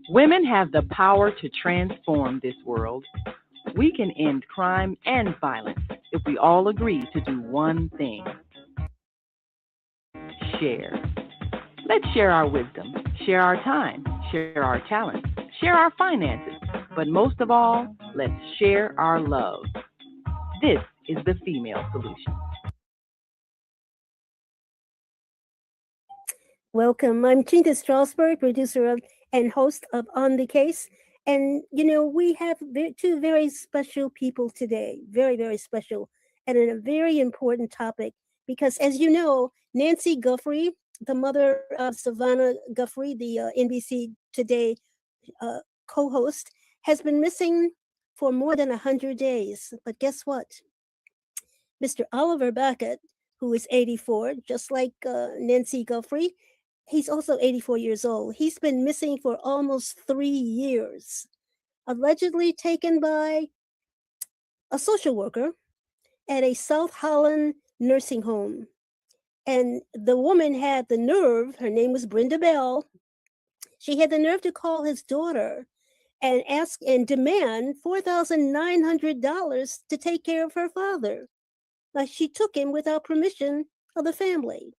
Women have the power to transform this world. We can end crime and violence if we all agree to do one thing: share. Let's share our wisdom, share our time, share our talents, share our finances, but most of all, let's share our love. This is the female solution. Welcome. I'm Chinta Strausberg, producer of and host of On the Case. And, we have two very special people today, very, very special, and a very important topic because, as you know, Nancy Guthrie, the mother of Savannah Guthrie, the NBC Today uh, co host, has been missing for more than 100 days. But guess what? Mr. Oliver Beckett, who is 84, just like Nancy Guthrie, he's also 84 years old. He's been missing for almost 3 years, allegedly taken by a social worker at a South Holland nursing home. And the woman had the nerve, her name was Brenda Bell, she had the nerve to call his daughter and ask and demand $4,900 to take care of her father. She took him without permission of the family.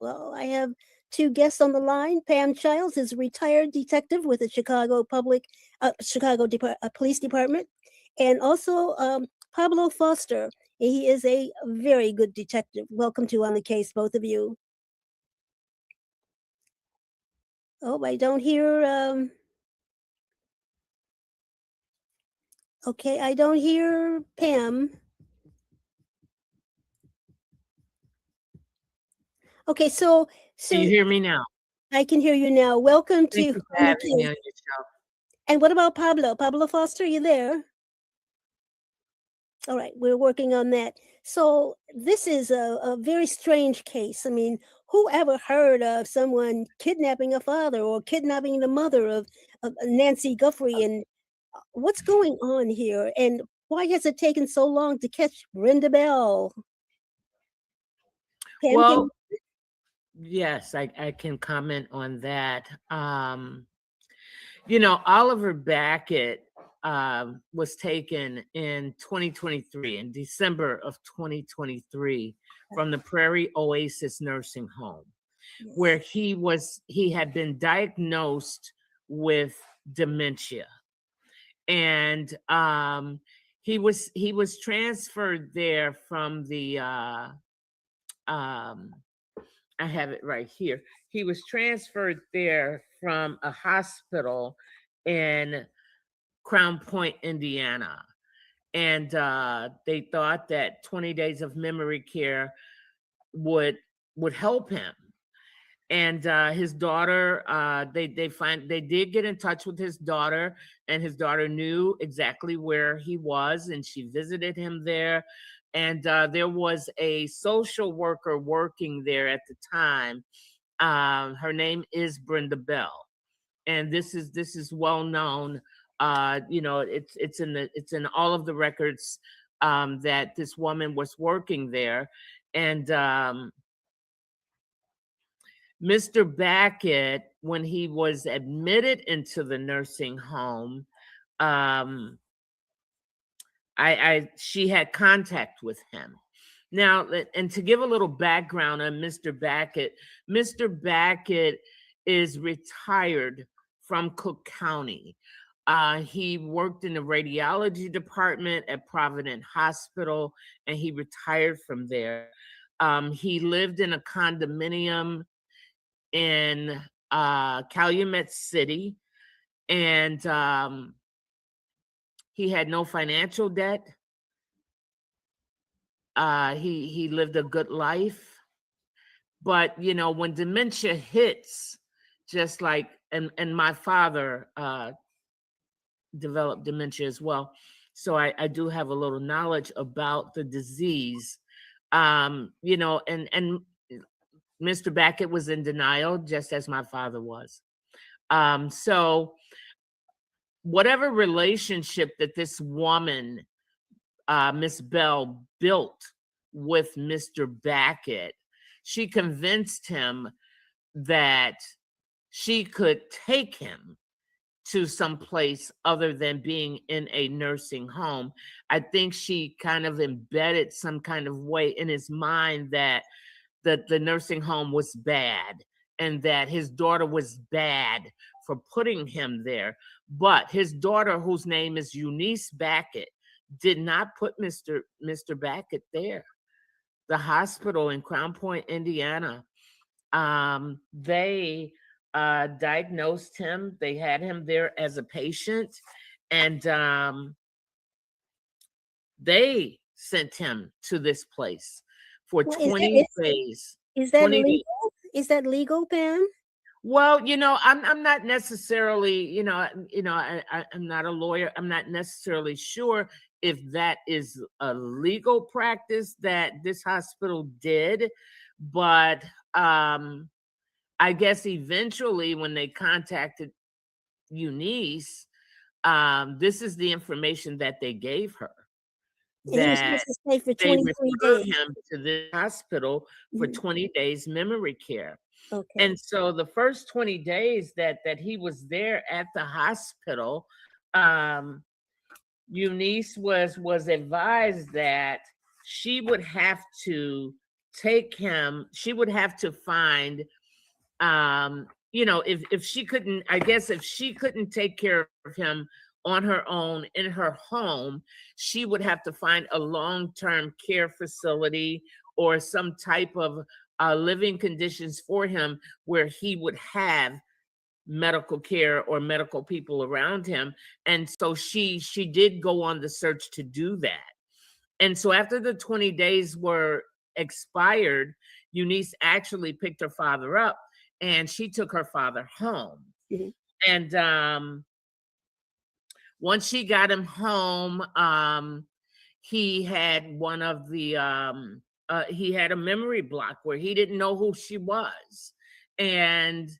Well, I have two guests on the line. Pam Childs is a retired detective with the Chicago Police Department, and also Pablo Foster. He is a very good detective. Welcome to On the Case, both of you. Oh, I don't hear. Okay, I don't hear Pam. Okay, so Can you hear me now? I can hear you now. Welcome Thank to you for having me on your show. And what about Pablo? Pablo Foster, you there? All right, we're working on that. So this is a very strange case. I mean, who ever heard of someone kidnapping a father or kidnapping the mother of Nancy Guthrie? And what's going on here? And why has it taken so long to catch Brenda Bell? Pam, Well, yes, I can comment on that. Oliver Beckett was taken in 2023, in December of 2023, from the Prairie Oasis Nursing Home, where he had been diagnosed with dementia, and he was transferred there from the I have it right here. He was transferred there from a hospital in Crown Point, Indiana. And they thought that 20 days of memory care would help him. And his daughter, they did get in touch with his daughter, and his daughter knew exactly where he was, and she visited him there. And there was a social worker working there at the time. Her name is Brenda Bell, and this is well known. It's in all of the records that this woman was working there, and Mr. Beckett, when he was admitted into the nursing home, she had contact with him. Now, and to give a little background on Mr. Beckett is retired from Cook County. He worked in the radiology department at Providence Hospital, and he retired from there. He lived in a condominium in Calumet City, and he had no financial debt. He lived a good life, but when dementia hits, just like and my father developed dementia as well, so I do have a little knowledge about the disease. And Mr. Beckett was in denial, just as my father was. So whatever relationship that this woman, Miss Bell, built with Mr. Beckett, she convinced him that she could take him to some place other than being in a nursing home. I think she kind of embedded some kind of way in his mind that the nursing home was bad and that his daughter was bad for putting him there. But his daughter, whose name is Eunice Backett, did not put Mr. Backett there. The hospital in Crown Point, Indiana, they diagnosed him. They had him there as a patient, and they sent him to this place for Well, 20 days. is that 20 legal? Is that legal, Pam? Well, I'm not necessarily, I'm not a lawyer. I'm not necessarily sure if that is a legal practice that this hospital did, but I guess eventually when they contacted Eunice, this is the information that they gave her, And he was that supposed to stay for they 23 referred days. him to this hospital for Mhm. 20 days memory care. Okay. And so the first 20 days that he was there at the hospital, um, Eunice was advised that she would have to take him, she would have to find, if she couldn't, I guess if she couldn't take care of him on her own in her home, she would have to find a long-term care facility or some type of living conditions for him where he would have medical care or medical people around him. And so she did go on the search to do that. And so after the 20 days were expired, Eunice actually picked her father up and she took her father home. Mhm. And once she got him home, he had one of the he had a memory block where he didn't know who she was. And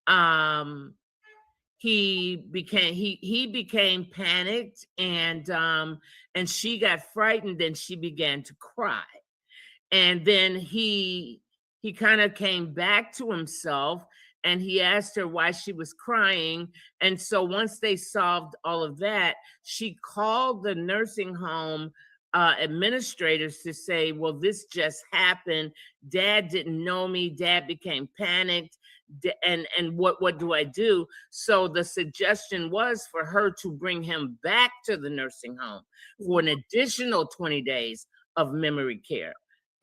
um he became panicked, and she got frightened and she began to cry. And then he kind of came back to himself and he asked her why she was crying. And so once they solved all of that, she called the nursing home administrators to say, well, this just happened. Dad didn't know me. Dad became panicked. And what do I do? So the suggestion was for her to bring him back to the nursing home for an additional 20 days of memory care.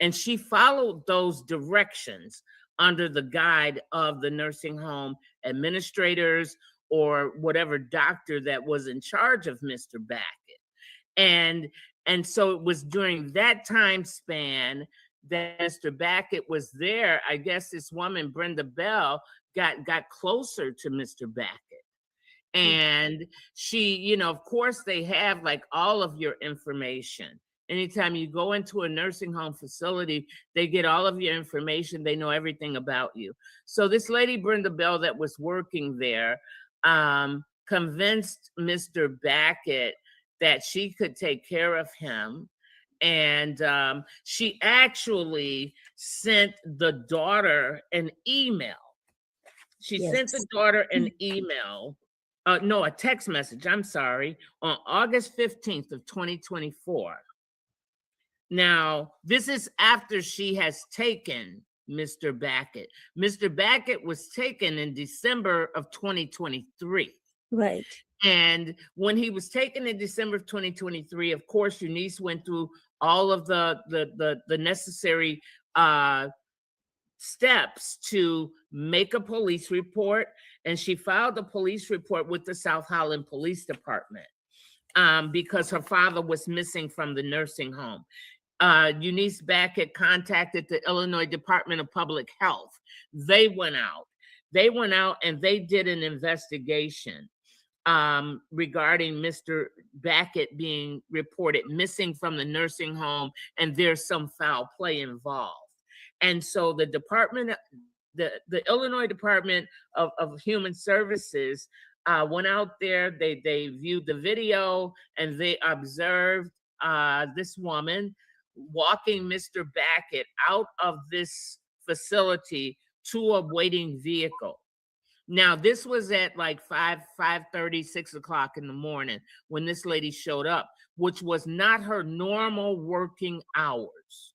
And she followed those directions under the guide of the nursing home administrators or whatever doctor that was in charge of Mr. Backett. And so it was during that time span that Mr. Backett was there. I guess this woman, Brenda Bell, got closer to Mr. Backett. And she, of course, they have like all of your information. Anytime you go into a nursing home facility, they get all of your information. They know everything about you. So this lady, Brenda Bell, that was working there, convinced Mr. Backett that she could take care of him. And she actually sent the daughter an email. She sent the daughter an email. No, a text message, I'm sorry, on August 15th of 2024. Now, this is after she has taken Mr. Backett. Mr. Backett was taken in December of 2023. Right. And when he was taken in December of 2023, of course, Eunice went through all of the necessary steps to make a police report, and she filed a police report with the South Holland Police Department because her father was missing from the nursing home. Eunice Backett contacted the Illinois Department of Public Health. They went out and they did an investigation regarding Mr. Backett being reported missing from the nursing home, and there's some foul play involved. And so the Illinois Department of Human Services went out there, they viewed the video, and they observed this woman walking Mr. Backett out of this facility to a waiting vehicle. Now, this was at like 5:30, 6 o'clock in the morning when this lady showed up, which was not her normal working hours.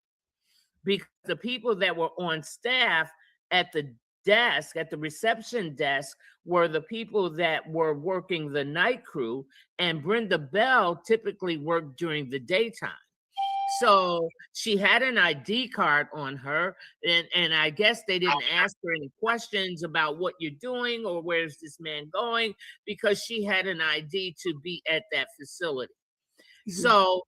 Because the people that were on staff at the desk, at the reception desk, were the people that were working the night crew, and Brenda Bell typically worked during the daytime. So she had an ID card on her, and I guess they didn't ask her any questions about what you're doing or where's this man going, because she had an ID to be at that facility. So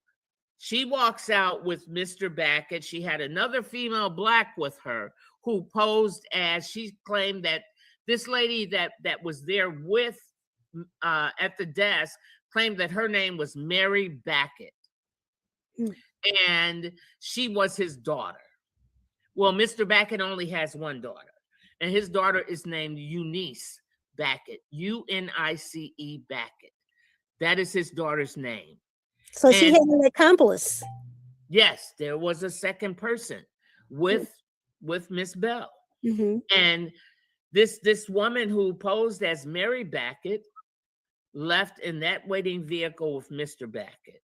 she walks out with Mr. Backett. She had another female Black with her who posed as, she claimed that this lady that was there with at the desk claimed that her name was Mary Backett. And she was his daughter. Well, Mr. Backett only has one daughter, and his daughter is named Eunice Backett, Unice Backett. That is his daughter's name. So she had an accomplice. Yes, there was a second person with Miss Bell. And this woman who posed as Mary Backett left in that waiting vehicle with Mr. Backett.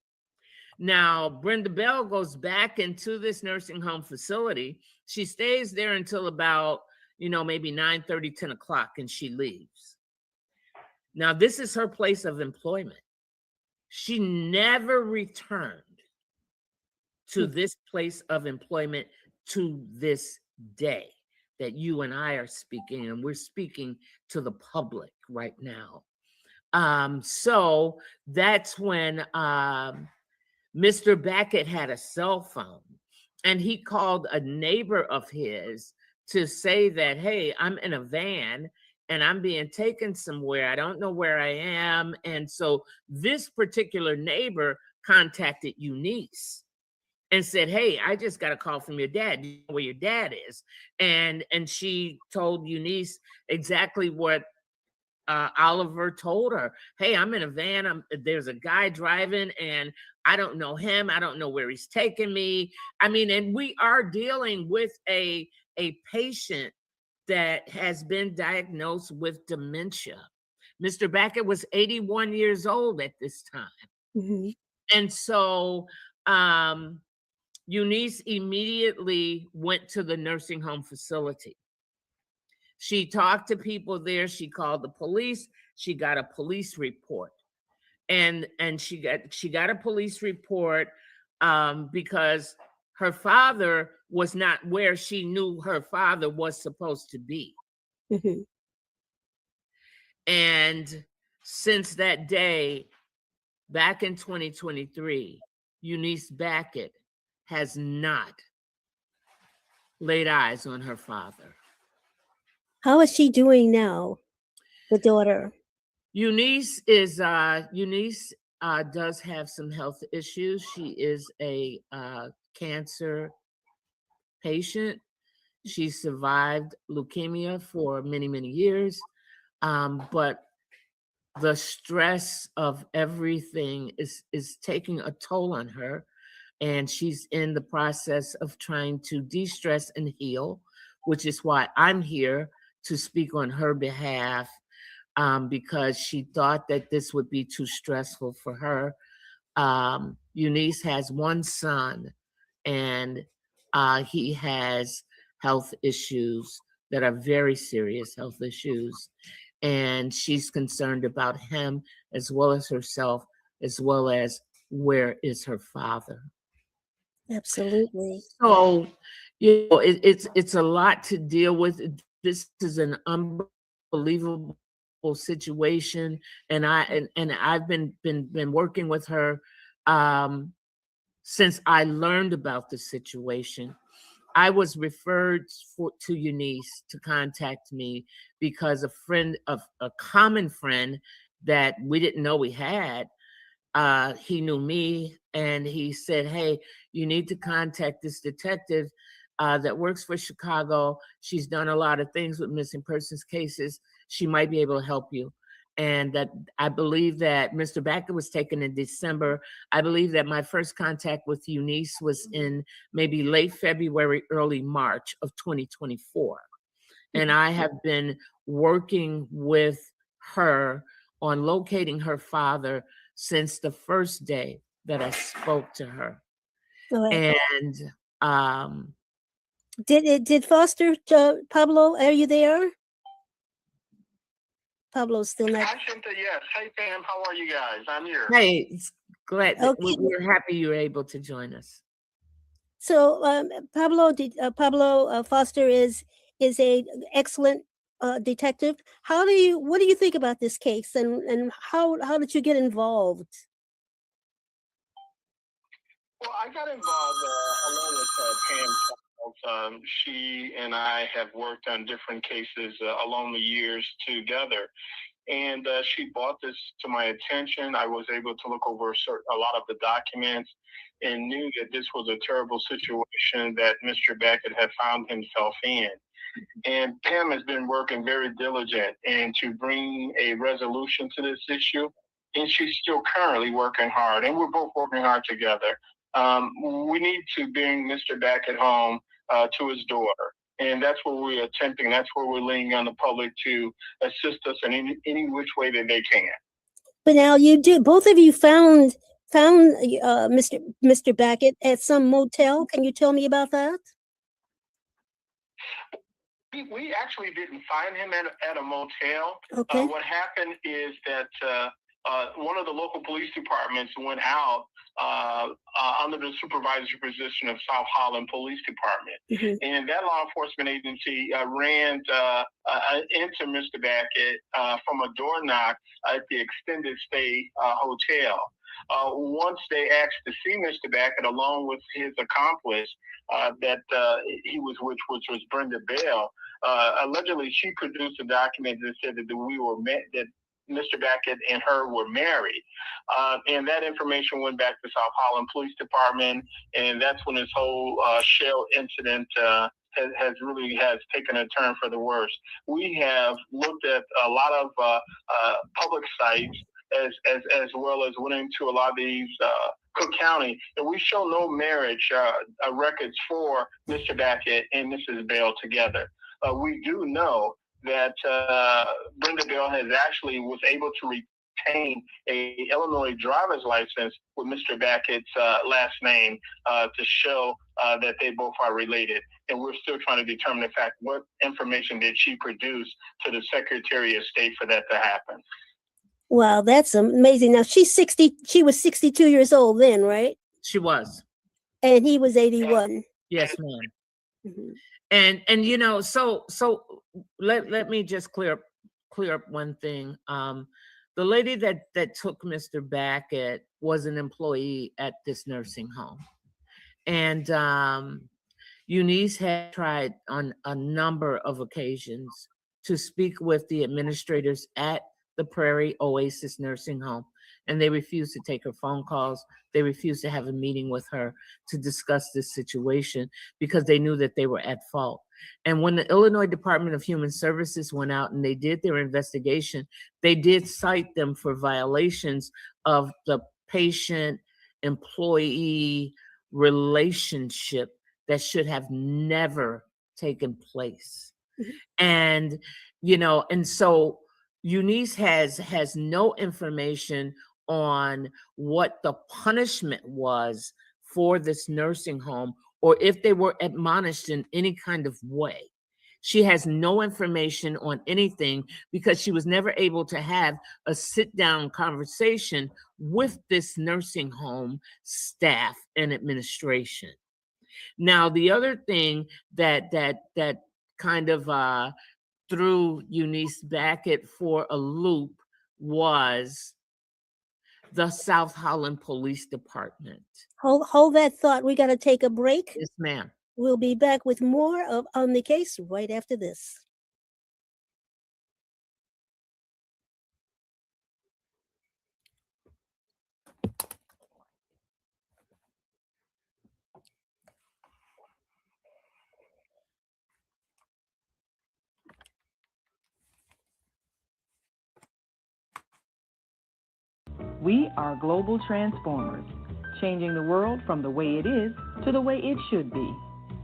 Now, Brenda Bell goes back into this nursing home facility. She stays there until about, maybe 9:30, 10 o'clock, and she leaves. Now, this is her place of employment. She never returned to this place of employment to this day that you and I are speaking, and we're speaking to the public right now. So that's when Mr. Backett had a cell phone, and he called a neighbor of his to say that, hey, I'm in a van and I'm being taken somewhere. I don't know where I am. And so this particular neighbor contacted Eunice and said, hey, I just got a call from your dad. Do you know where your dad is? And she told Eunice exactly what Oliver told her. Hey, I'm in a van. There's a guy driving, and I don't know him. I don't know where he's taking me. I mean, and we are dealing with a patient that has been diagnosed with dementia. Mr. Backett was 81 years old at this time. And so Eunice immediately went to the nursing home facility. She talked to people there. She called the police. She got a police report, and she got a police report because her father was not where she knew her father was supposed to be. And since that day, back in 2023, Eunice Backett has not laid eyes on her father. How is she doing now, the daughter? Eunice does have some health issues. She is a cancer patient. She survived leukemia for many, many years. But the stress of everything is taking a toll on her. And she's in the process of trying to de-stress and heal, which is why I'm here to speak on her behalf, because she thought that this would be too stressful for her. Eunice has one son, and he has health issues that are very serious health issues. And she's concerned about him as well as herself, as well as where is her father. Absolutely. So, it's a lot to deal with. This is an unbelievable situation, and I've been working with her since I learned about the situation. I was referred to Eunice to contact me because a common friend that we didn't know we had, he knew me, and he said, hey, you need to contact this detective that works for Chicago. She's done a lot of things with missing persons cases. She might be able to help you. And that I believe that Mr. Backett was taken in December. I believe that my first contact with Eunice was in maybe late February, early March of 2024. And I have been working with her on locating her father since the first day that I spoke to her. All right. And um, Did Foster, Pablo, are you there? Pablo's still not. Hi, Cynthia. Yes. Hey, Pam. How are you guys? I'm here. hey, it's glad that Okay. we're happy you were able to join us. So Pablo, Pablo Foster is a excellent detective. What do you think about this case, and how did you get involved? Well, I got involved along with Pam Charles. She and I have worked on different cases along the years together. And she brought this to my attention. I was able to look over a lot of the documents and knew that this was a terrible situation that Mr. Beckett had found himself in. And Pam has been working very diligent and to bring a resolution to this issue. And she's still currently working hard, and we're both working hard together. We need to bring Mr. Beckett home to his daughter. And that's what we're attempting. That's what we're leaning on the public to assist us in any which way that they can. But now both of you found Mr. Beckett at some motel. Can you tell me about that? We actually didn't find him at a motel. Okay. What happened is that one of the local police departments went out under the supervisory position of South Holland Police Department. Mm-hmm. And that law enforcement agency ran into Mr. Beckett from a door knock at the extended stay hotel. Once they asked to see Mr. Beckett along with his accomplice that he was with, which was Brenda Bell, allegedly she produced a document that said that that Mr. Beckett and her were married. And that information went back to South Holland Police Department, and that's when this whole shell incident has taken a turn for the worse. We have looked at a lot of public sites as well as went into a lot of these Cook County, and we show no marriage records for Mr. Beckett and Mrs. Bell together. We do know that Brenda Bell was able to retain a Illinois driver's license with Mr. Beckett's last name to show that they both are related. And we're still trying to determine, in fact, what information did she produce to the Secretary of State for that to happen. Wow, that's amazing. Now she was 62 years old then, right? She was. And he was 81. Yes, ma'am. Mm-hmm. And so let me just clear up one thing. The lady that took Mr. Beckett was an employee at this nursing home. And Eunice had tried on a number of occasions to speak with the administrators at the Prairie Oasis nursing home, and they refused to take her phone calls. They refused to have a meeting with her to discuss this situation because they knew that they were at fault. And when the Illinois Department of Human Services went out and they did their investigation, they did cite them for violations of the patient-employee relationship that should have never taken place. And, and so Eunice has no information on what the punishment was for this nursing home or if they were admonished in any kind of way. She has no information on anything because she was never able to have a sit-down conversation with this nursing home staff and administration. Now, the other thing that kind of threw Eunice Beckett for a loop was the South Holland Police Department. Hold that thought. We got to take a break. Yes, ma'am. We'll be back with more of On the Case right after this. We are global transformers, changing the world from the way it is to the way it should be.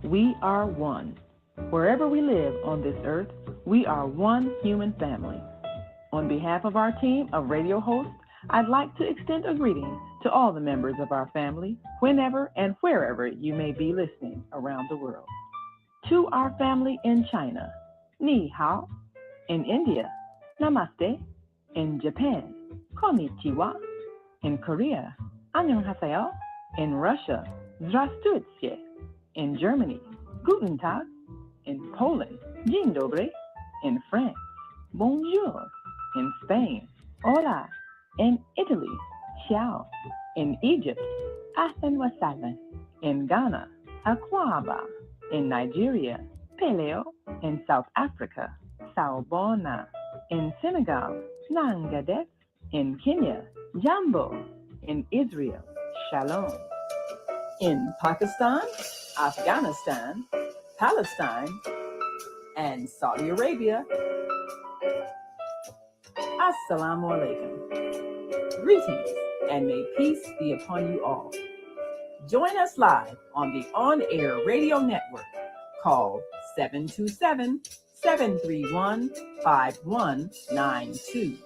We are one. Wherever we live on this earth, we are one human family. On behalf of our team of radio hosts, I'd like to extend a greeting to all the members of our family, whenever and wherever you may be listening around the world. To our family in China, Ni Hao. In India, Namaste. In Japan, Konnichiwa. In Korea, Annyeonghaseyo. In Russia, Здравствуйте. In Germany, Guten Tag. In Poland, Dzień dobry. In France, Bonjour. In Spain, Hola. In Italy, Ciao. In Egypt, Ahlan wa sahlan. In Ghana, Akwaba. In Nigeria, Peleo. In South Africa, Sawubona. In Senegal, Nangadef. In Kenya, Jambo. In Israel, Shalom. In Pakistan, Afghanistan, Palestine, and Saudi Arabia, Assalamu alaikum. Greetings, and may peace be upon you all. Join us live on the on-air radio network called 727-731-5192.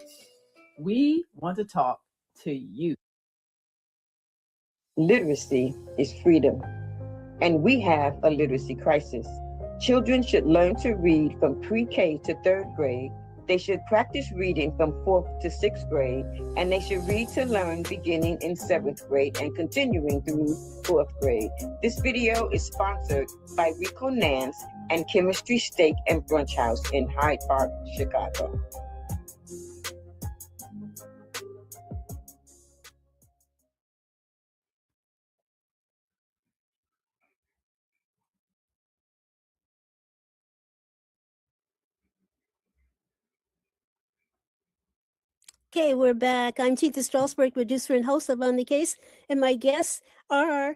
We want to talk to you. Literacy is freedom, and we have a literacy crisis. Children should learn to read from pre-K to 3rd grade. They should practice reading from 4th to 6th grade, and they should read to learn beginning in 7th grade and continuing through 4th grade. This video is sponsored by Rico Nance and Chemistry Steak and Brunch House in Hyde Park, Chicago. Okay, we're back. I'm Chinta Strausberg, producer and host of On the Case, and my guests are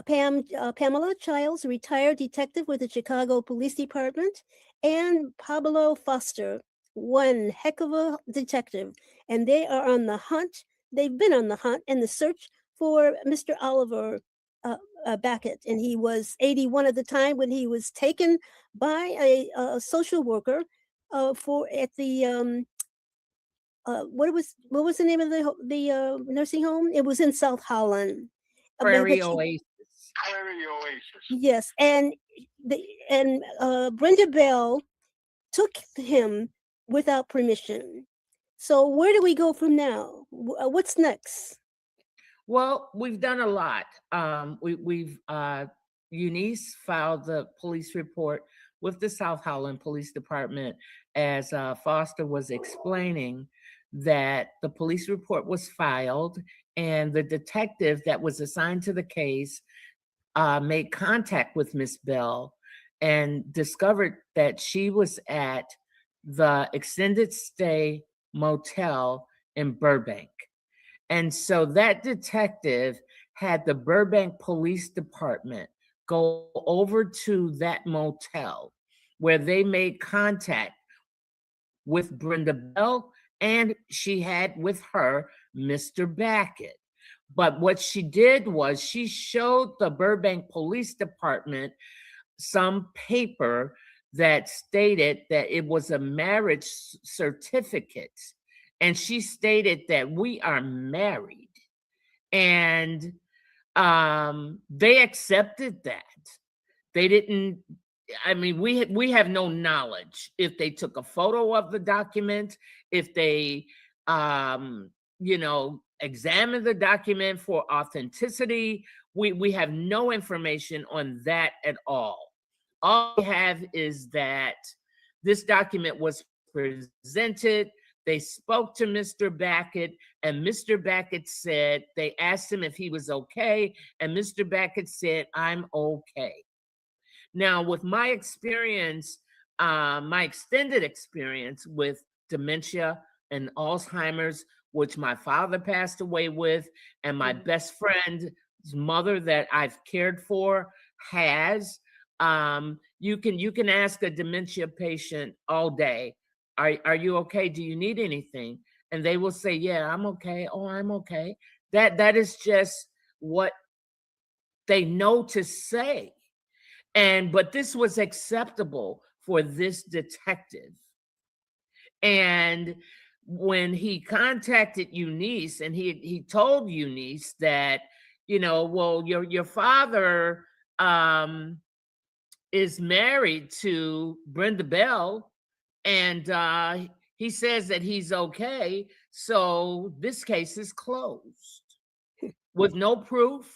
Pamela Childs, retired detective with the Chicago Police Department, and Pablo Foster, one heck of a detective. And they are on the hunt. They've been on the hunt and the search for Mr. Oliver Backett, and he was 81 at the time when he was taken by a social worker at the what was the name of the nursing home? It was in South Holland. Prairie Oasis. Prairie Oasis. Yes, and Brenda Bell took him without permission. So where do we go from now? What's next? Well, we've done a lot. Eunice filed the police report with the South Holland Police Department, as Foster was explaining, that the police report was filed and the detective that was assigned to the case made contact with Miss Bell and discovered that she was at the extended stay motel in Burbank. And so that detective had the Burbank Police Department go over to that motel where they made contact with Brenda Bell, and she had with her Mr. Backett. But what she did was she showed the Burbank Police Department some paper that stated that it was a marriage certificate. And she stated that we are married. And they accepted that. They didn't, I mean, we have no knowledge if they took a photo of the document, if they, examined the document for authenticity. We have no information on that at all. All we have is that this document was presented. They spoke to Mr. Backett, and Mr. Backett said, they asked him if he was okay, and Mr. Backett said, I'm okay. Now, with my experience, my extended experience with dementia and Alzheimer's, which my father passed away with, and my best friend's mother that I've cared for has, you can ask a dementia patient all day, are you okay? Do you need anything? And they will say, yeah, I'm okay. Oh, I'm okay. That is just what they know to say. But this was acceptable for this detective. And when he contacted Eunice, and he told Eunice that, well, your father is married to Brenda Bell, and he says that he's okay, so this case is closed. With no proof.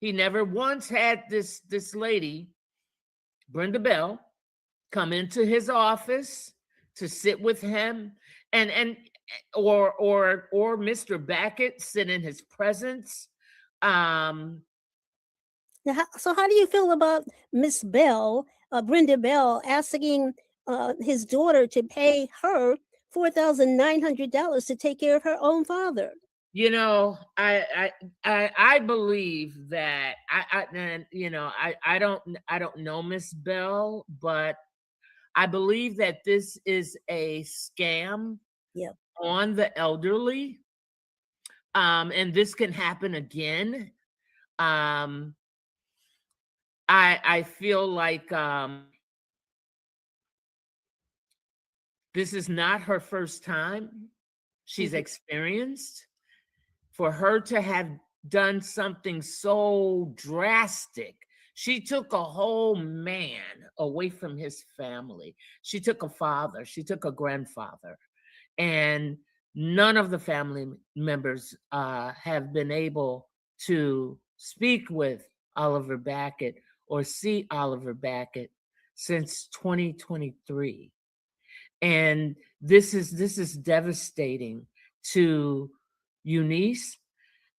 He never once had this lady, Brenda Bell, come into his office to sit with him, or Mr. Backett sit in his presence. So how do you feel about Miss Bell, Brenda Bell, asking his daughter to pay her $4,900 to take care of her own father? I believe that I don't know Miss Bell, but I believe that this is a scam on the elderly, and this can happen again. I feel like this is not her first time. She's experienced. For her to have done something so drastic, she took a whole man away from his family. She took a father, she took a grandfather, and none of the family members have been able to speak with Oliver Backett or see Oliver Backett since 2023. And this is devastating to Eunice.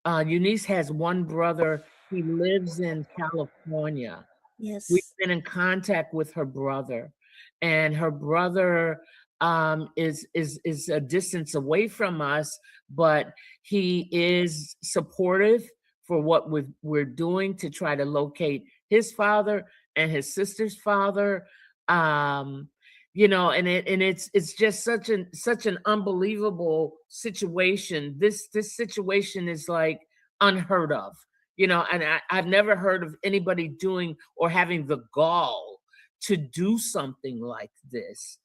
Eunice has one brother. He lives in California. Yes. We've been in contact with her brother, and her brother is a distance away from us, but he is supportive for what we're doing to try to locate his father and his sister's father. It's just such an unbelievable situation. This situation is like unheard of, and I've never heard of anybody doing or having the gall to do something like this.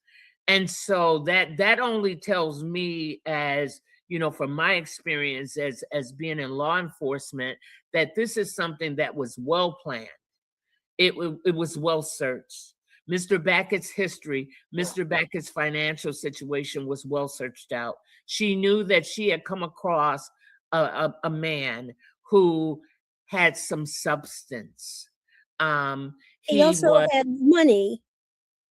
And so that only tells me, as from my experience as being in law enforcement, that this is something that was well planned. It was well searched. Mr. Backett's history, Mr. Backett's financial situation was well searched out. She knew that she had come across a man who had some substance. He also had money.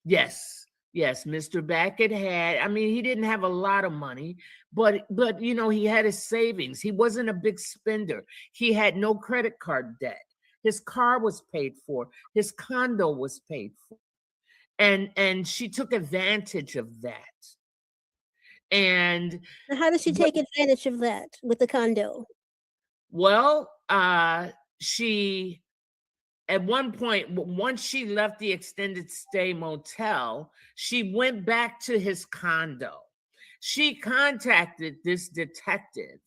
Yes, Mr. Backett had, he didn't have a lot of money, but he had his savings. He wasn't a big spender. He had no credit card debt. His car was paid for. His condo was paid for. And she took advantage of that. And how does she take advantage of that with the condo? Well, she, at one point, once she left the extended stay motel, she went back to his condo. She contacted this detective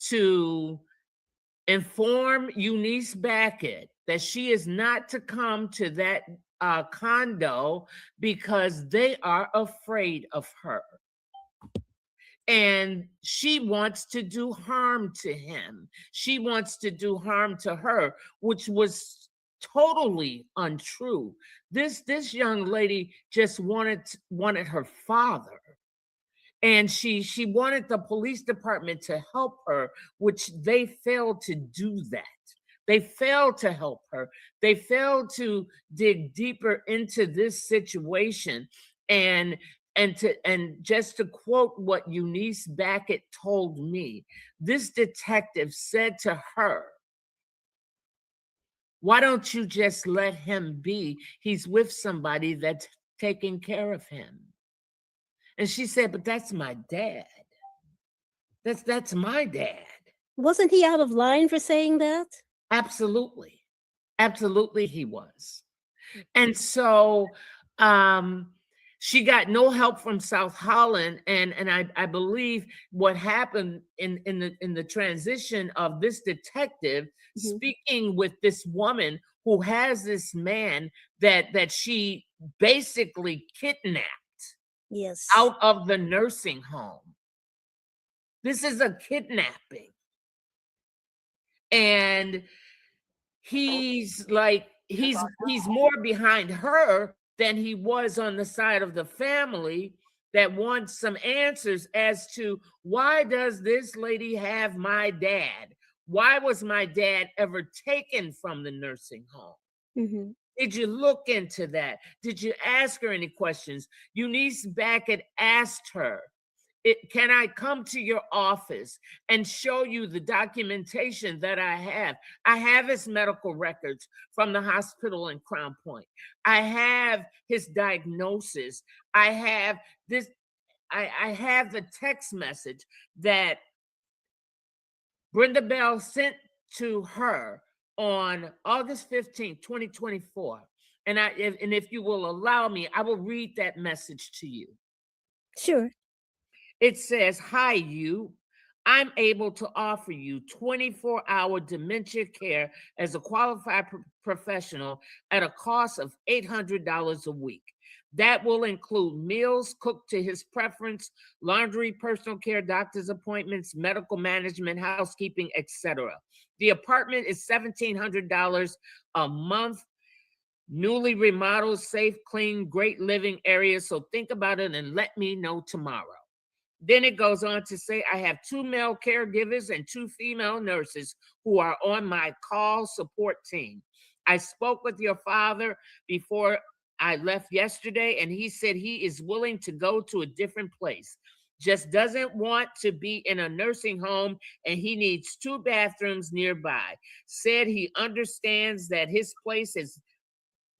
to inform Eunice Backett that she is not to come to that condo because they are afraid of her. And she wants to do harm to him. She wants to do harm to her, which was totally untrue. This young lady just wanted her father. And she wanted the police department to help her, which they failed to do that. They failed to help her. They failed to dig deeper into this situation. And just to quote what Eunice Backett told me, this detective said to her, "Why don't you just let him be? He's with somebody that's taking care of him." And she said, "But that's my dad. That's my dad." Wasn't he out of line for saying that? Absolutely. Absolutely he was. And so She got no help from South Holland, and I believe what happened in the transition of this detective speaking with this woman who has this man that she basically kidnapped out of the nursing home. This is a kidnapping. And he's like, he's more behind her than he was on the side of the family that wants some answers as to why does this lady have my dad? Why was my dad ever taken from the nursing home? Did you look into that? Did you ask her any questions? Eunice Backett asked her, can I come to your office and show you the documentation that I have? I have his medical records from the hospital in Crown Point. I have his diagnosis. I have this. I have the text message that Brenda Bell sent to her on August 15th, 2024. And if you will allow me, I will read that message to you. Sure. It says, "Hi, you. I'm able to offer you 24-hour dementia care as a qualified professional at a cost of $800 a week. That will include meals cooked to his preference, laundry, personal care, doctor's appointments, medical management, housekeeping, etc. The apartment is $1,700 a month. Newly remodeled, safe, clean, great living area. So think about it and let me know tomorrow." Then it goes on to say, "I have 2 male caregivers and 2 female nurses who are on my call support team. I spoke with your father before I left yesterday, and he said he is willing to go to a different place. Just doesn't want to be in a nursing home, and he needs 2 bathrooms nearby. Said he understands that his place is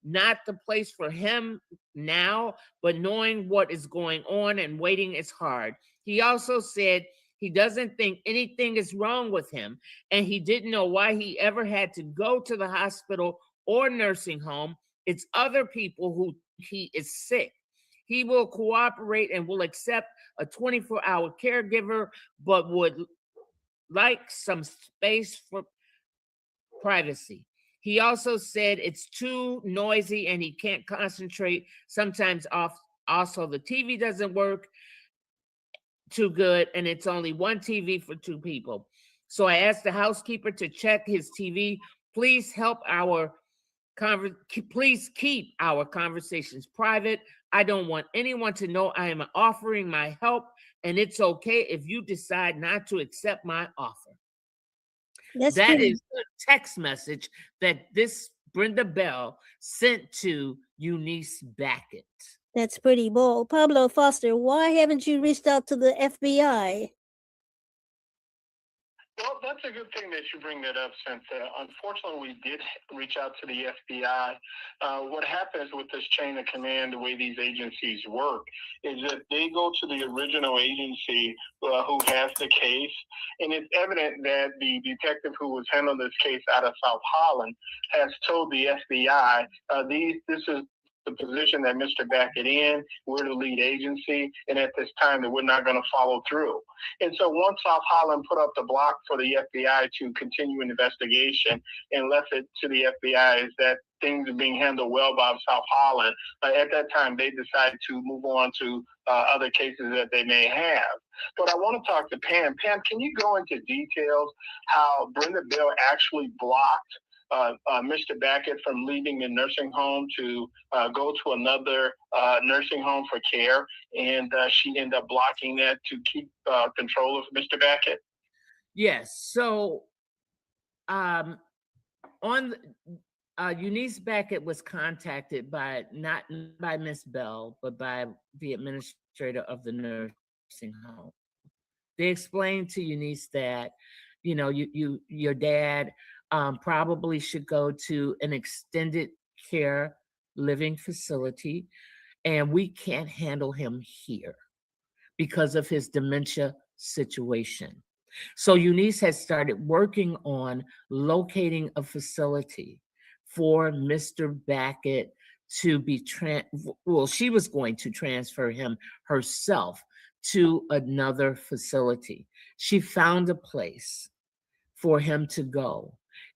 not the place for him now, but knowing what is going on and waiting is hard. He also said he doesn't think anything is wrong with him, and he didn't know why he ever had to go to the hospital or nursing home. It's other people who he is sick. He will cooperate and will accept a 24-hour caregiver, but would like some space for privacy. He also said it's too noisy and he can't concentrate. Sometimes also the TV doesn't work too good, and it's only 1 TV for 2 people. So I asked the housekeeper to check his TV. Please please keep our conversations private. I don't want anyone to know I am offering my help, and it's okay if you decide not to accept my offer." That is the text message that this Brenda Bell sent to Eunice Backett. That's pretty bold. Pablo Foster, why haven't you reached out to the FBI? Well, that's a good thing that you bring that up, Cynthia. Unfortunately, we did reach out to the FBI. What happens with this chain of command, the way these agencies work, is that they go to the original agency who has the case, and it's evident that the detective who was handling this case out of South Holland has told the FBI, this is the position that Mr. Backett in, we're the lead agency, and at this time that we're not going to follow through. And so once South Holland put up the block for the FBI to continue an investigation and left it to the FBI is that things are being handled well by South Holland, at that time they decided to move on to other cases that they may have. But I want to talk to Pam. Pam, can you go into details how Brenda Bell actually blocked Mr. Backett from leaving the nursing home to go to another nursing home for care, and she ended up blocking that to keep control of Mr. Backett? Yes. So Eunice Backett was contacted not by Miss Bell, but by the administrator of the nursing home. They explained to Eunice that, your dad probably should go to an extended care living facility, and we can't handle him here because of his dementia situation. So Eunice has started working on locating a facility for Mr. Backett to be she was going to transfer him herself to another facility. She found a place for him to go,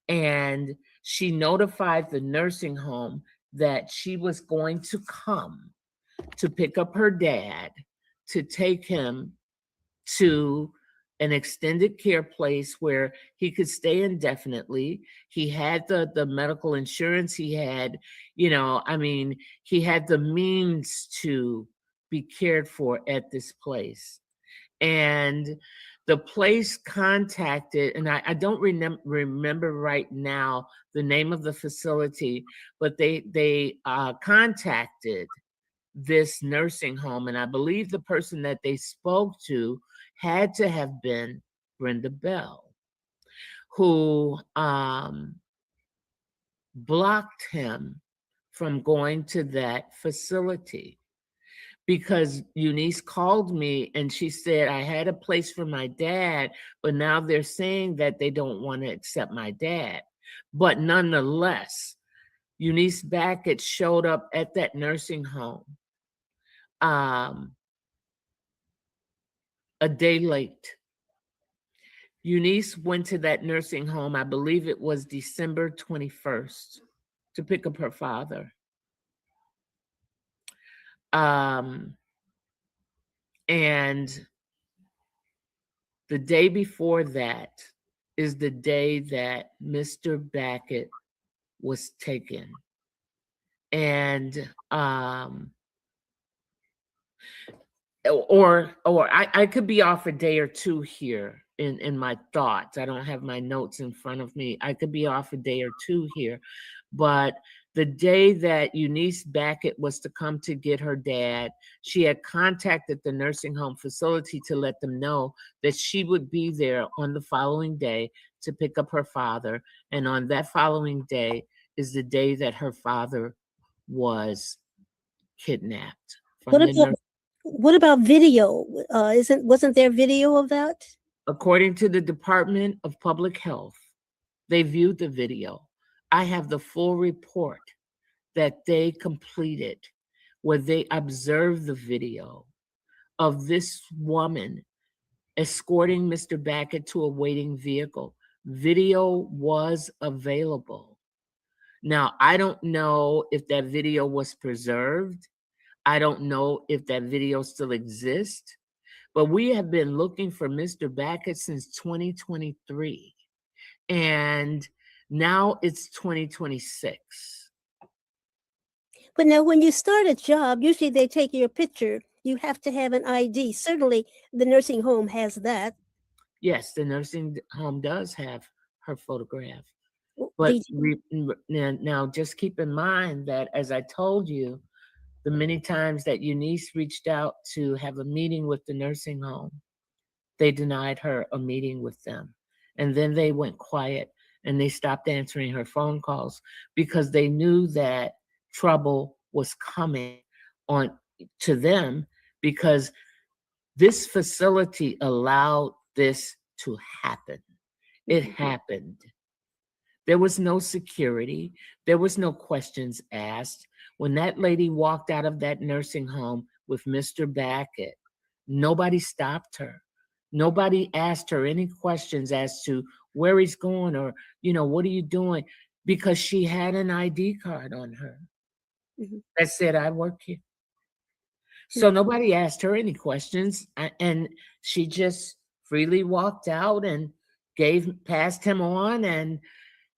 and she notified the nursing home that she was going to come to pick up her dad to take him to an extended care place where he could stay indefinitely. He had the medical insurance. He had, he had the means to be cared for at this place. And the place contacted, and I don't remember right now the name of the facility, but they contacted this nursing home, and I believe the person that they spoke to had to have been Brenda Bell, who blocked him from going to that facility. Because Eunice called me and she said, I had a place for my dad, but now they're saying that they don't want to accept my dad. But nonetheless, Eunice Backett showed up at that nursing home a day late. Eunice went to that nursing home, I believe it was December 21st, to pick up her father. And the day before that is the day that Mr. Backett was taken. And I could be off a day or two here in my thoughts. I don't have my notes in front of me. I could be off a day or two here. But the day that Eunice Backett was to come to get her dad, she had contacted the nursing home facility to let them know that she would be there on the following day to pick up her father. And on that following day is the day that her father was kidnapped. What about video? Wasn't there video of that? According to the Department of Public Health, they viewed the video. I have the full report that they completed where they observed the video of this woman escorting Mr. Backett to a waiting vehicle. Video was available. Now, I don't know if that video was preserved. I don't know if that video still exists, but we have been looking for Mr. Backett since 2023. And now it's 2026. But now when you start a job, usually they take your picture. You have to have an ID. Certainly the nursing home has that. Yes, the nursing home does have her photograph. But now just keep in mind that, as I told you, the many times that Eunice reached out to have a meeting with the nursing home, they denied her a meeting with them. And then they went quiet and they stopped answering her phone calls because they knew that trouble was coming on to them, because this facility allowed this to happen. It happened. There was no security. There was no questions asked. When that lady walked out of that nursing home with Mr. Backett, nobody stopped her. Nobody asked her any questions as to where he's going or, what are you doing? Because she had an ID card on her that said, I work here. So nobody asked her any questions, and she just freely walked out and passed him on, and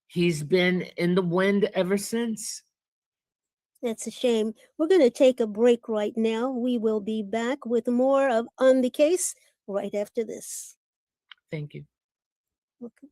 he's been in the wind ever since. That's a shame. We're going to take a break right now. We will be back with more of On the Case right after this. Thank you. Okay.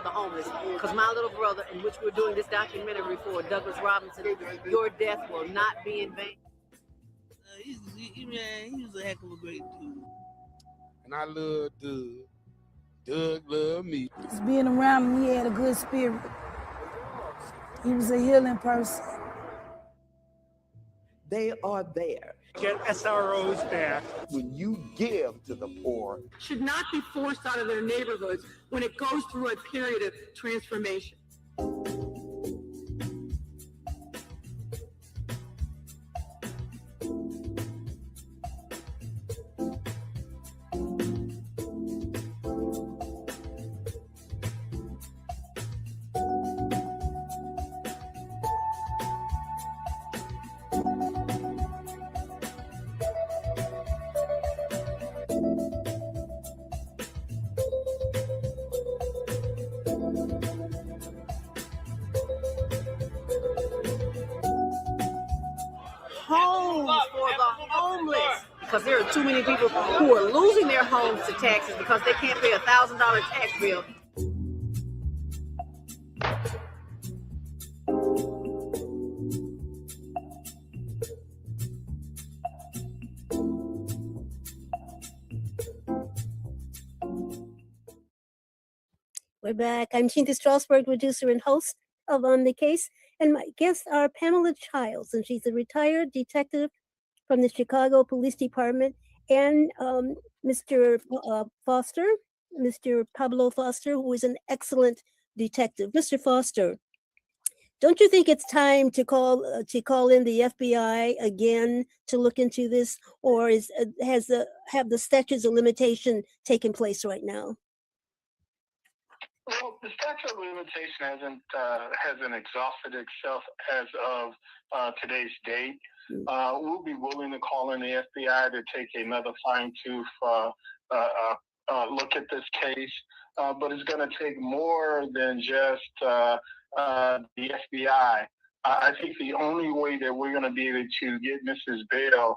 the homeless. Because my little brother, in which we're doing this documentary for, Douglas Robinson, your death will not be in vain. He was a heck of a great dude. And I love Doug. Doug loved me. Just being around him, he had a good spirit. He was a healing person. They are there. Get SROs there. When you give to the poor, should not be forced out of their neighborhoods when it goes through a period of transformation. Because there are too many people who are losing their homes to taxes because they can't pay a $1,000 tax bill. We're back. I'm Chinta Strausberg, producer and host of On the Case, and my guests are Pamela Childs, and she's a retired detective from the Chicago Police Department, and Mr. Foster, Mr. Pablo Foster, who is an excellent detective. Mr. Foster, don't you think it's time to call in the FBI again to look into this, or have the statutes of limitation taken place right now? Well, the statute of limitation hasn't exhausted itself as of today's date. We'll be willing to call in the FBI to take another fine-tooth look at this case, but it's going to take more than just the FBI. I think the only way that we're going to be able to get Mrs. Bell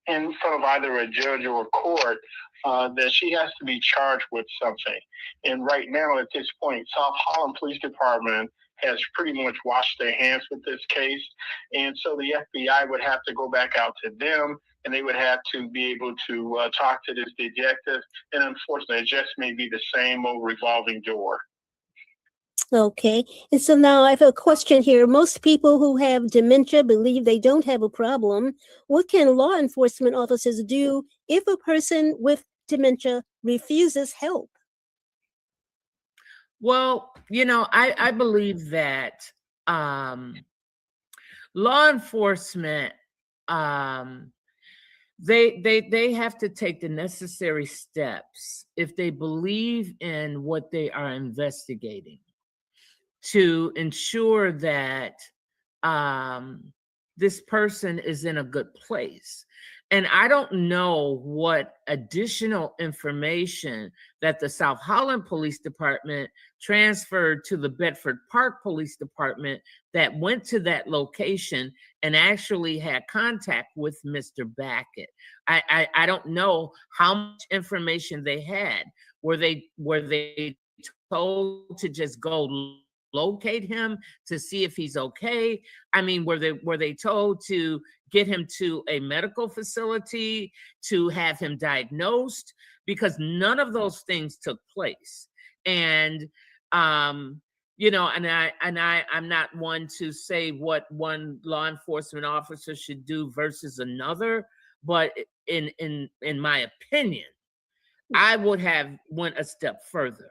in front of either a judge or a court, that she has to be charged with something. And right now, at this point, South Holland Police Department has pretty much washed their hands with this case. And so the FBI would have to go back out to them, and they would have to be able to talk to this detective. And unfortunately, it just may be the same old revolving door. Okay. And so now I have a question here. Most people who have dementia believe they don't have a problem. What can law enforcement officers do if a person with dementia refuses help? Well, I believe that law enforcement, they have to take the necessary steps if they believe in what they are investigating to ensure that this person is in a good place. And I don't know what additional information that the South Holland Police Department transferred to the Bedford Park Police Department that went to that location and actually had contact with Mr. Backett. I don't know how much information they had. Were they told to just go locate him to see if he's okay? I mean, were they told to get him to a medical facility, to have him diagnosed? Because none of those things took place. And I'm not one to say what one law enforcement officer should do versus another, but in my opinion, I would have went a step further.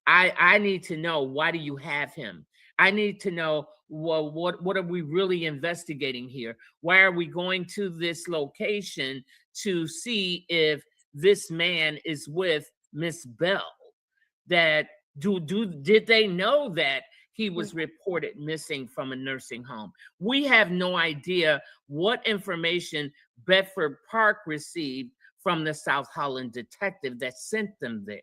I need to know, why do you have him? I need to know, well, what are we really investigating here? Why are we going to this location to see if this man is with Miss Bell? That did they know that he was reported missing from a nursing home? We have no idea what information Bedford Park received from the South Holland detective that sent them there.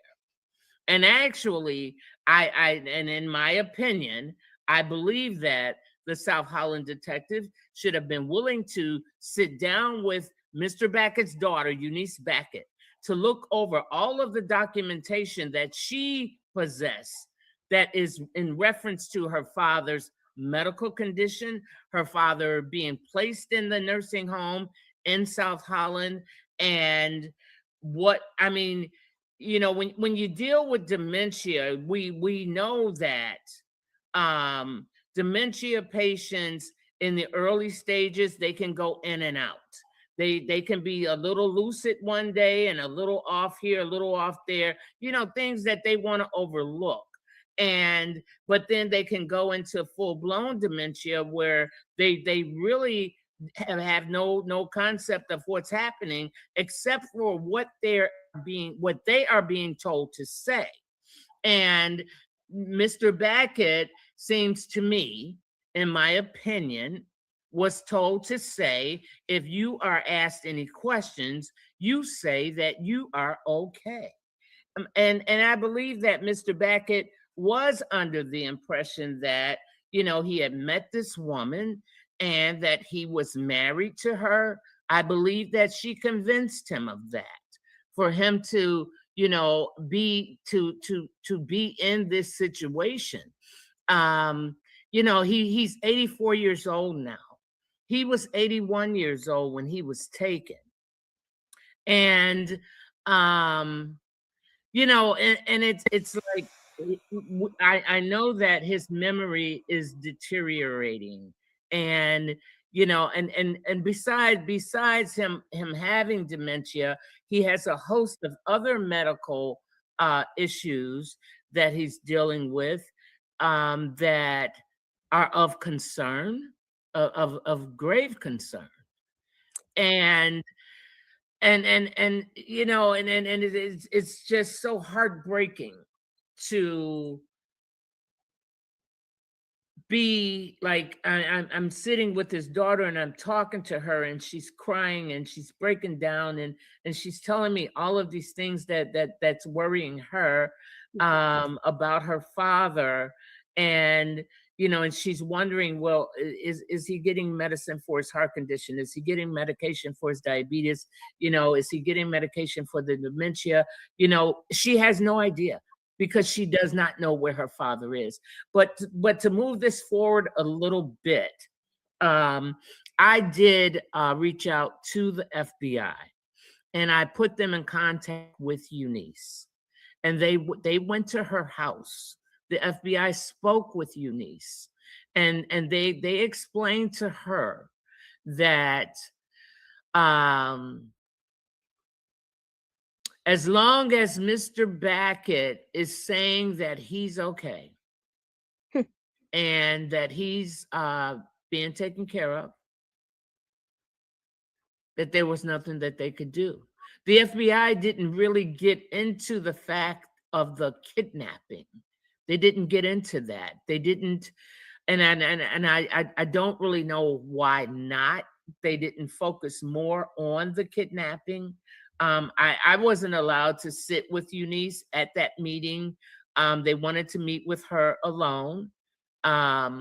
And actually, and in my opinion, I believe that the South Holland detective should have been willing to sit down with Mr. Backett's daughter, Eunice Backett, to look over all of the documentation that she possess that is in reference to her father's medical condition, her father being placed in the nursing home in South Holland. And what, I mean, you know, when you deal with dementia, we know that dementia patients in the early stages, they can go in and out. They can be a little lucid one day and a little off here, a little off there, you know, things that they want to overlook. But then they can go into full-blown dementia where they really have no concept of what's happening except for what they are being told to say. And Mr. Beckett seems to me, in my opinion, was told to say, if you are asked any questions, you say that you are okay. And I believe that Mr. Beckett was under the impression that, you know, he had met this woman and that he was married to her. I believe that she convinced him of that, for him to, you know, be in this situation. You know, he's 84 years old now. He was 81 years old when he was taken. And you know, and it's like, I know that his memory is deteriorating, and you know, and besides him having dementia, he has a host of other medical issues that he's dealing with that are of concern, of grave concern. And you know, and it's just so heartbreaking to be like, I'm sitting with his daughter and I'm talking to her and she's crying and she's breaking down and she's telling me all of these things that's worrying her about her father. And you know, and she's wondering, well, is he getting medicine for his heart condition? Is he getting medication for his diabetes? You know, is he getting medication for the dementia? You know, she has no idea because she does not know where her father is. But to move this forward a little bit, I did reach out to the FBI and I put them in contact with Eunice, and they went to her house. The FBI spoke with Eunice, and they explained to her that as long as Mr. Beckett is saying that he's okay and that he's being taken care of, that there was nothing that they could do. The FBI didn't really get into the fact of the kidnapping. They didn't get into that. They didn't, and I don't really know why not. They didn't focus more on the kidnapping. I wasn't allowed to sit with Eunice at that meeting. They wanted to meet with her alone. But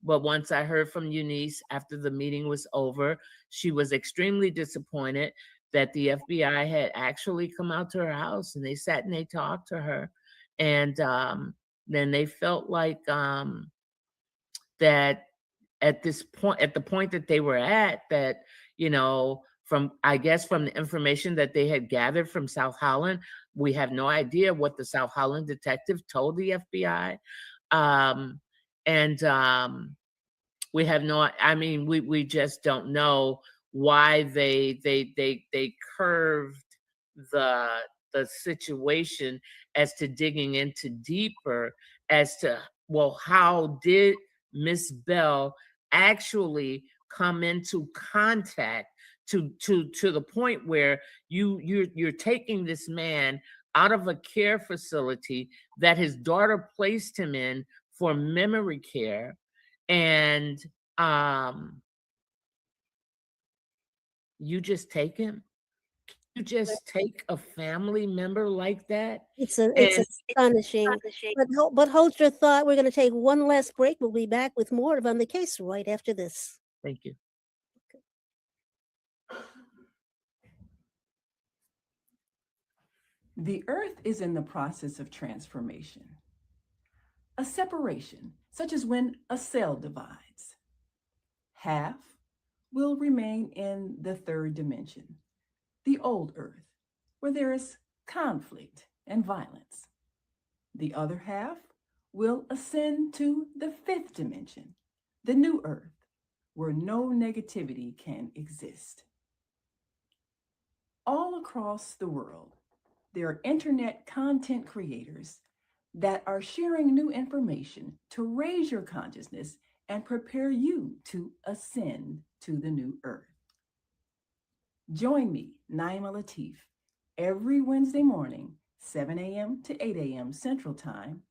once I heard from Eunice after the meeting was over, she was extremely disappointed that the FBI had actually come out to her house and they sat and they talked to her. And then they felt like that at this point, at the point that they were at, that, you know, from the information that they had gathered from South Holland, we have no idea what the South Holland detective told the FBI. We have no, I mean, we just don't know why they curved the situation as to digging into deeper as to, well, how did Miss Bell actually come into contact to the point where you're taking this man out of a care facility that his daughter placed him in for memory care, and you just take him? You just take a family member like that? It's astonishing. But hold your thought. We're going to take one last break. We'll be back with more of On the Case right after this. Thank you. The earth is in the process of transformation. A separation, such as when a cell divides. Half will remain in the third dimension, the old earth, where there is conflict and violence. The other half will ascend to the fifth dimension, the new earth, where no negativity can exist. All across the world, there are internet content creators that are sharing new information to raise your consciousness and prepare you to ascend to the new earth. Join me, Naima Latif, every Wednesday morning, 7 a.m. to 8 a.m. Central Time,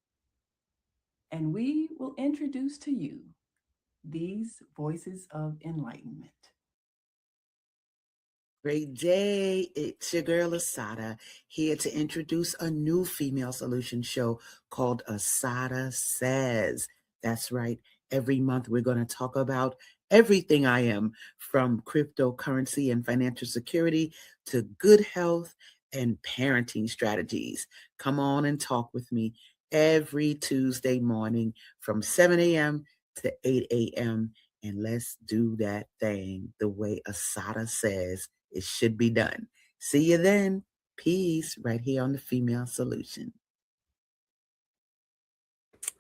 and we will introduce to you these voices of enlightenment. Great day. It's your girl Asada here to introduce a new female solution show called Asada Says. That's right. Every month we're going to talk about everything I am, from cryptocurrency and financial security to good health and parenting strategies. Come on and talk with me every Tuesday morning from 7 a.m. to 8 a.m. And let's do that thing the way Asada says it should be done. See you then. Peace, right here on the Female Solution.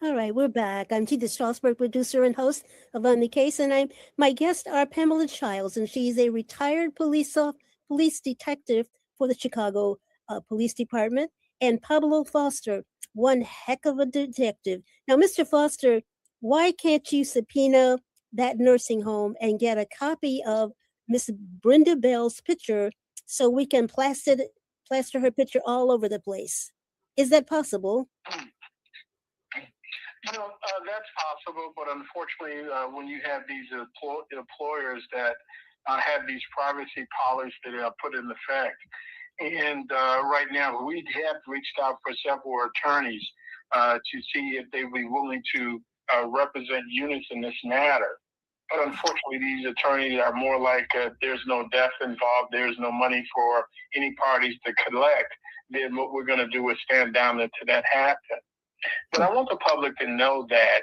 All right, we're back. I'm Chinta Strausberg, producer and host of On the Case, and my guests are Pamela Childs, and she's a retired police detective for the Chicago Police Department, and Pablo Foster, one heck of a detective. Now, Mr. Foster, why can't you subpoena that nursing home and get a copy of Miss Brenda Bell's picture so we can plaster her picture all over the place? Is that possible? That's possible, but unfortunately, when you have these employers that have these privacy policies that are put in effect, and right now we have reached out for several attorneys to see if they would be willing to represent units in this matter. But unfortunately, these attorneys are more like there's no death involved, there's no money for any parties to collect. Then what we're going to do is stand down until that happens. But I want the public to know that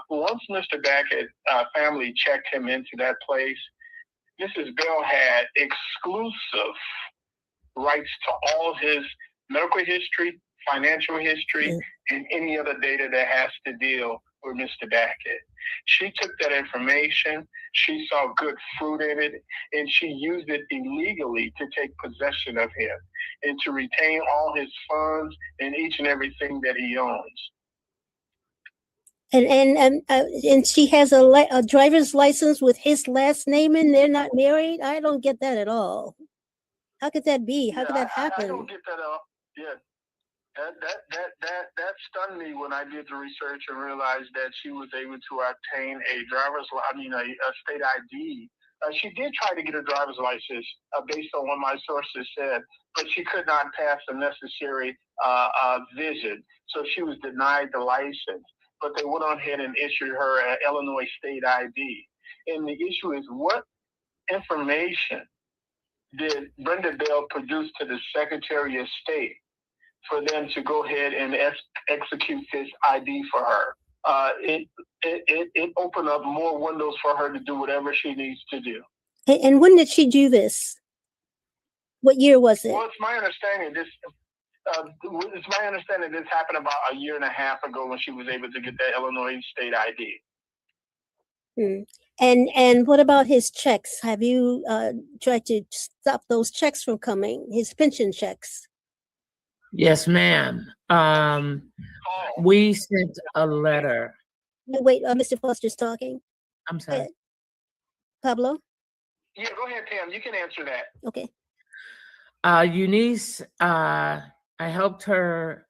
once Mr. Beckett family checked him into that place, Mrs. Bell had exclusive rights to all his medical history, financial history, and any other data that has to deal with Mr. Beckett. She took that information, she saw good fruit in it, and she used it illegally to take possession of him and to retain all his funds and each and everything that he owns. And she has a driver's license with his last name in. They're not married. I don't get that at all. How could that be? How could that happen? I don't get that at all. Yeah. That stunned me when I did the research and realized that she was able to obtain a state ID. She did try to get a driver's license based on what my sources said, but she could not pass the necessary vision. So she was denied the license. But they went on ahead and issued her an Illinois state ID. And the issue is, what information did Brenda Bell produce to the Secretary of State for them to go ahead and execute this ID for her? It opened up more windows for her to do whatever she needs to do. And when did she do this? What year was it? Well, it's my understanding this happened about a year and a half ago when she was able to get that Illinois state ID. And what about his checks? Have you tried to stop those checks from coming? His pension checks? Yes, ma'am. We sent a letter. Wait, Mr. Foster's talking. I'm sorry. Pablo? Yeah, go ahead, Pam. You can answer that. Okay. Eunice, I helped her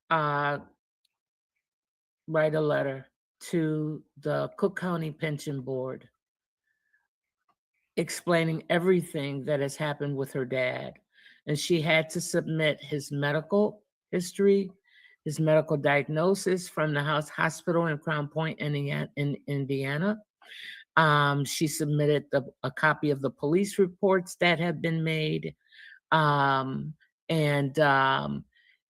write a letter to the Cook County Pension Board explaining everything that has happened with her dad. And she had to submit his medical history, his medical diagnosis from the hospital in Crown Point, in Indiana. She submitted a copy of the police reports that had been made. And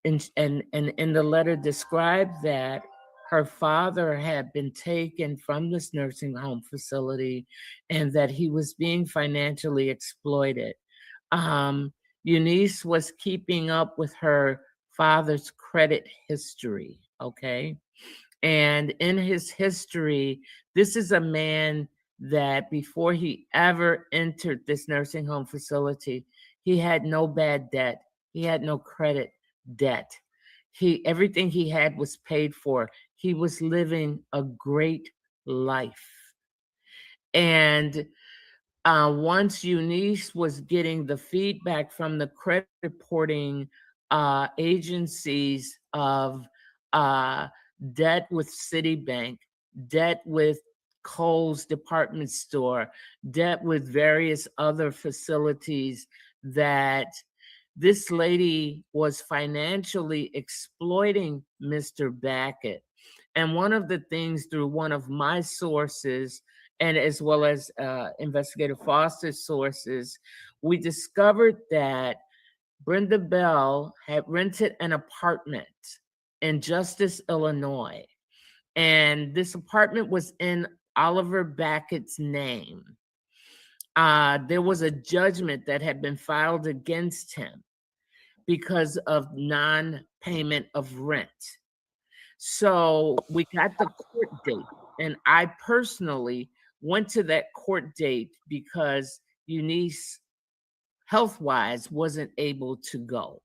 and in the letter described that her father had been taken from this nursing home facility and that he was being financially exploited. Eunice was keeping up with her father's credit history, okay? And in his history, this is a man that before he ever entered this nursing home facility, he had no bad debt. He had no credit debt. Everything he had was paid for. He was living a great life. And once Eunice was getting the feedback from the credit reporting agencies of debt with Citibank, debt with Kohl's department store, debt with various other facilities, that this lady was financially exploiting Mr. Backett. And one of the things through one of my sources, and as well as Investigator Foster's sources, we discovered that Brenda Bell had rented an apartment in Justice, Illinois. And this apartment was in Oliver Backett's name. There was a judgment that had been filed against him because of non-payment of rent. So we got the court date, and I personally went to that court date because Eunice, health-wise, wasn't able to go.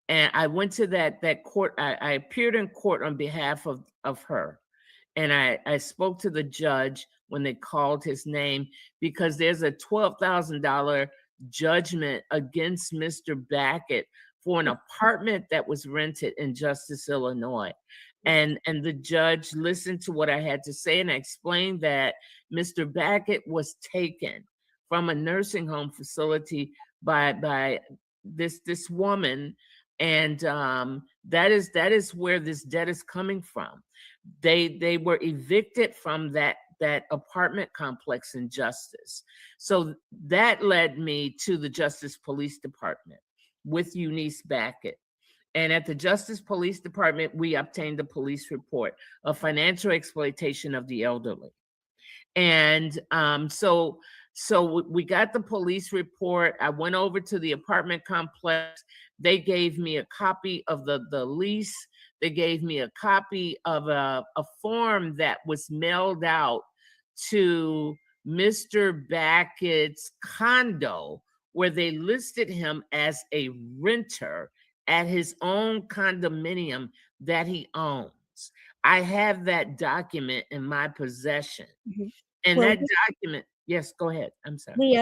And I went to that court. I appeared in court on behalf of her. And I spoke to the judge when they called his name, because there's a $12,000 judgment against Mr. Backett for an apartment that was rented in Justice, Illinois. And the judge listened to what I had to say, and I explained that Mr. Backett was taken from a nursing home facility by this woman, and that is where this debt is coming from. They were evicted from that apartment complex in Justice. So that led me to the Justice Police Department with Eunice Backett. And at the Justice Police Department, we obtained a police report of financial exploitation of the elderly. And so we got the police report. I went over to the apartment complex. They gave me a copy of the lease. They gave me a copy of a form that was mailed out to Mr. Backett's condo, where they listed him as a renter at his own condominium that he owns. I have that document in my possession. Mm-hmm. And that document, yes, go ahead. I'm sorry. We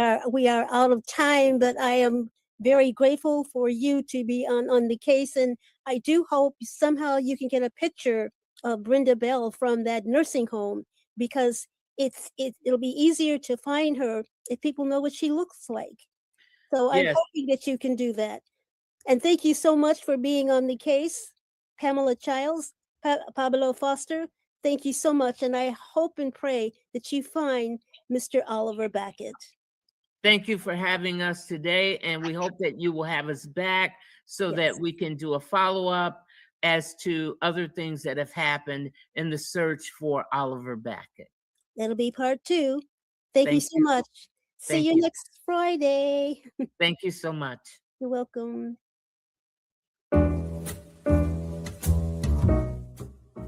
are out of time, but I am very grateful for you to be on the case. And I do hope somehow you can get a picture of Brenda Bell from that nursing home, because it'll be easier to find her if people know what she looks like. So yes. I'm hoping that you can do that. And thank you so much for being on the case, Pamela Childs, Pablo Foster. Thank you so much. And I hope and pray that you find Mr. Oliver Backett. Thank you for having us today. And we hope that you will have us back so yes. that we can do a follow-up as to other things that have happened in the search for Oliver Backett. That'll be part 2. Thank you so much. See you next Friday. Thank you so much. You're welcome.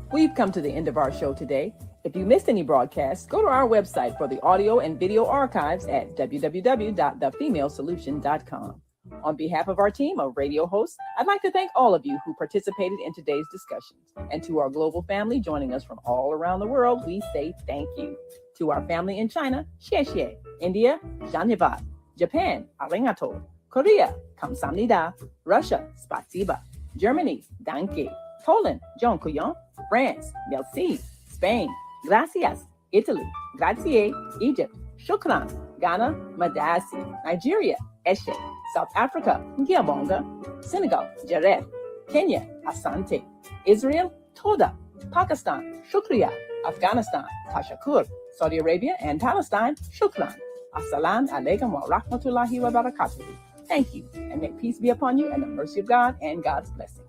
We've come to the end of our show today. If you missed any broadcasts, go to our website for the audio and video archives at www.thefemalesolution.com. On behalf of our team of radio hosts, I'd like to thank all of you who participated in today's discussions. And to our global family joining us from all around the world, we say thank you. To our family in China, xie xie. India, dhanyavad. Japan, arigato. Korea, kamsamnida. Russia, spasiba. Germany, danke. Poland, dziękuję. France, merci. Spain, gracias. Italy, grazie. Egypt, shukran. Ghana, madasi. Nigeria, eshe. South Africa, ngiyabonga. Senegal, jareh. Kenya, asante. Israel, toda. Pakistan, shukriya. Afghanistan, tashakur. Saudi Arabia and Palestine, shukran. Assalamu alaikum wa rahmatullahi wa barakatuh. Thank you, and may peace be upon you and the mercy of God and God's blessings.